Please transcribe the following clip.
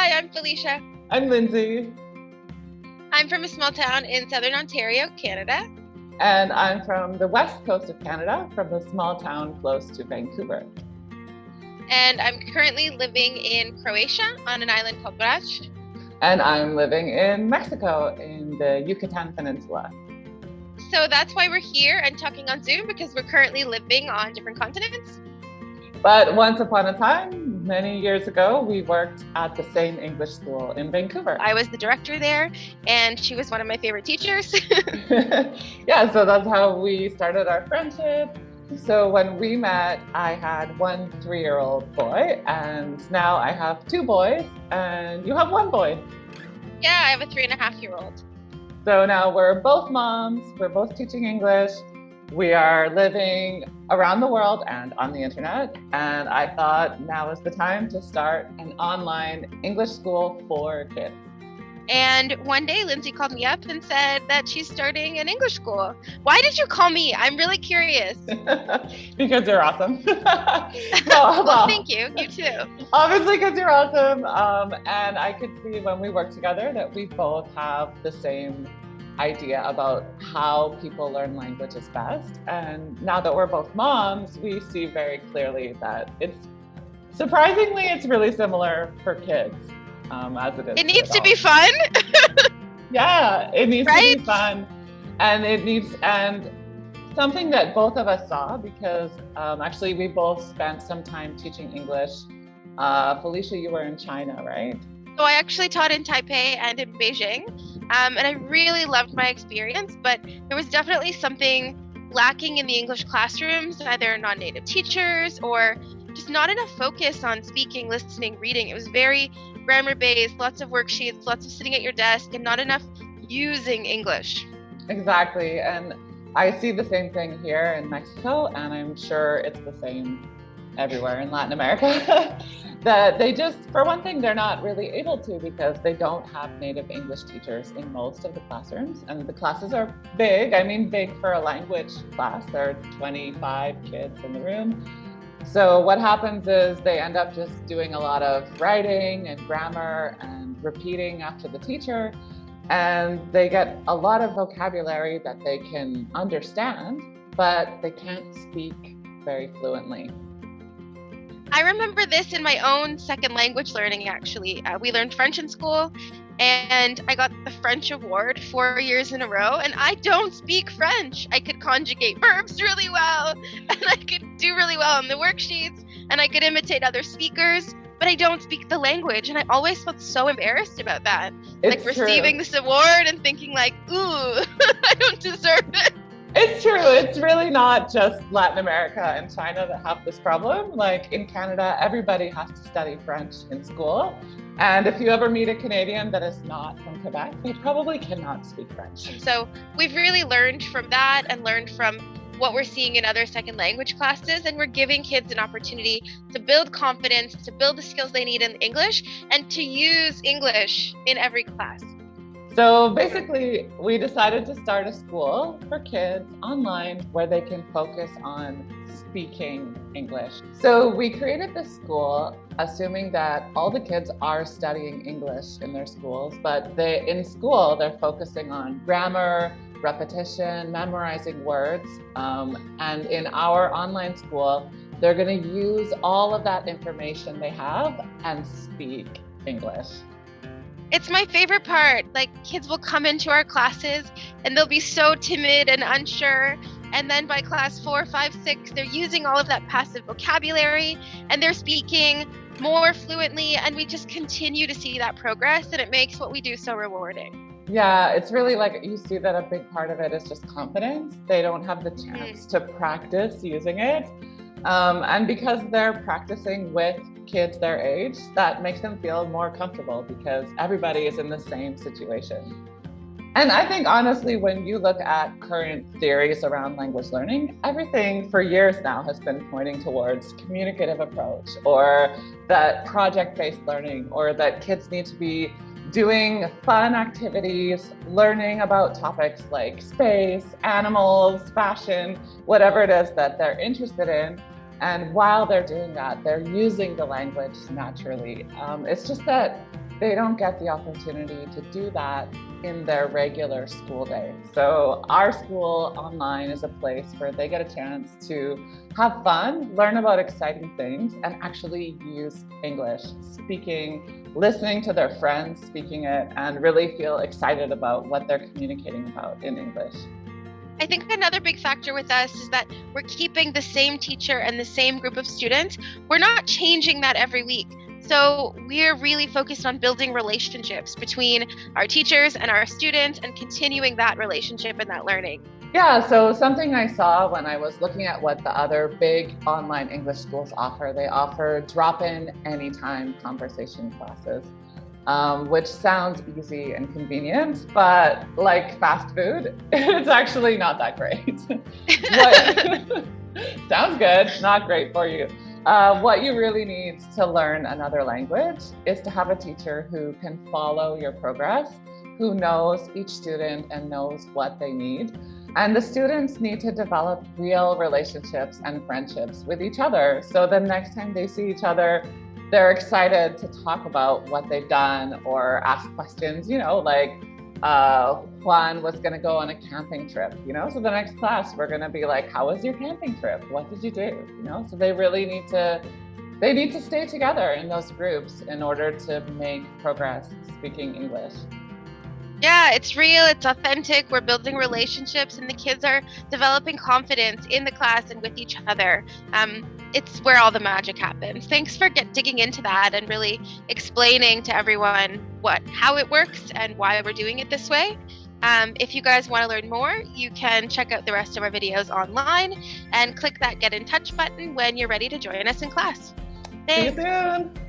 Hi, I'm Felisha. I'm Lindsay. I'm from a small town in southern Ontario, Canada. And I'm from the west coast of Canada, from a small town close to Vancouver. And I'm currently living in Croatia on an island called Brač. And I'm living in Mexico in the Yucatan Peninsula. So that's why we're here and talking on Zoom, because we're currently living on different continents. But once upon a time, many years ago, we worked at the same English school in Vancouver. I was the director there, and she was one of my favorite teachers. Yeah, so that's how we started our friendship. So when we met, I had one 3-year-old boy, and now I have 2 boys, and you have 1 boy. Yeah, I have a 3.5-year-old. So now we're both moms, we're both teaching English. We are living around the world and on the internet. And I thought now is the time to start an online English school for kids. And one day Lindsay called me up and said that she's starting an English school. Why did you call me? I'm really curious. Because you're awesome. Well, thank you. You too. Obviously, because you're awesome. And I could see when we work together that we both have the same idea about how people learn languages best. And now that we're both moms, we see very clearly that it's really similar for kids as it is. It needs to be fun. Yeah, it needs right? to be fun. And something that both of us saw, because actually we both spent some time teaching English. Felisha, you were in China, right? So I actually taught in Taipei and in Beijing, and I really loved my experience, but there was definitely something lacking in the English classrooms, either non-native teachers or just not enough focus on speaking, listening, reading. It was very grammar-based, lots of worksheets, lots of sitting at your desk, and not enough using English. Exactly, and I see the same thing here in Mexico, and I'm sure it's the same everywhere in Latin America. That they just, for one thing, they're not really able to because they don't have native English teachers in most of the classrooms. And the classes are big. I mean, big for a language class. There are 25 kids in the room. So what happens is they end up just doing a lot of writing and grammar and repeating after the teacher. And they get a lot of vocabulary that they can understand, but they can't speak very fluently. I remember this in my own second language learning, actually. We learned French in school, and I got the French award 4 years in a row, and I don't speak French. I could conjugate verbs really well, and I could do really well on the worksheets, and I could imitate other speakers, but I don't speak the language, and I always felt so embarrassed about that. It's receiving this award and thinking like, ooh, I don't deserve it. It's true. It's really not just Latin America and China that have this problem. Like in Canada, everybody has to study French in school. And if you ever meet a Canadian that is not from Quebec, they probably cannot speak French. So we've really learned from that and learned from what we're seeing in other second language classes. And we're giving kids an opportunity to build confidence, to build the skills they need in English, and to use English in every class. So basically, we decided to start a school for kids online where they can focus on speaking English. So we created this school assuming that all the kids are studying English in their schools, but in school, they're focusing on grammar, repetition, memorizing words. And in our online school, they're going to use all of that information they have and speak English. It's my favorite part. Like, kids will come into our classes and they'll be so timid and unsure. And then by class 4, 5, 6, they're using all of that passive vocabulary and they're speaking more fluently. And we just continue to see that progress, and it makes what we do so rewarding. Yeah, it's really like you see that a big part of it is just confidence. They don't have the chance to practice using it. And because they're practicing with kids their age, that makes them feel more comfortable because everybody is in the same situation. And I think honestly, when you look at current theories around language learning, everything for years now has been pointing towards communicative approach, or that project-based learning, or that kids need to be doing fun activities, learning about topics like space, animals, fashion, whatever it is that they're interested in. And while they're doing that, they're using the language naturally. It's just that they don't get the opportunity to do that in their regular school day. So our school online is a place where they get a chance to have fun, learn about exciting things, and actually use English, speaking, listening to their friends speaking it, and really feel excited about what they're communicating about in English. I think another big factor with us is that we're keeping the same teacher and the same group of students. We're not changing that every week. So we're really focused on building relationships between our teachers and our students and continuing that relationship and that learning. Yeah, so something I saw when I was looking at what the other big online English schools offer, they offer drop-in anytime conversation classes, which sounds easy and convenient, but like fast food, it's actually not that great. Sounds good, not great for you. What you really need to learn another language is to have a teacher who can follow your progress, who knows each student and knows what they need. And the students need to develop real relationships and friendships with each other. So the next time they see each other, they're excited to talk about what they've done or ask questions, like Juan was going to go on a camping trip, so the next class we're going to be like, how was your camping trip? What did you do? So they really need to stay together in those groups in order to make progress speaking English. Yeah, it's real, it's authentic, we're building relationships, and the kids are developing confidence in the class and with each other. It's where all the magic happens. Thanks for digging into that and really explaining to everyone how it works and why we're doing it this way. If you guys want to learn more, you can check out the rest of our videos online and click that Get in Touch button when you're ready to join us in class. Thanks. See you soon.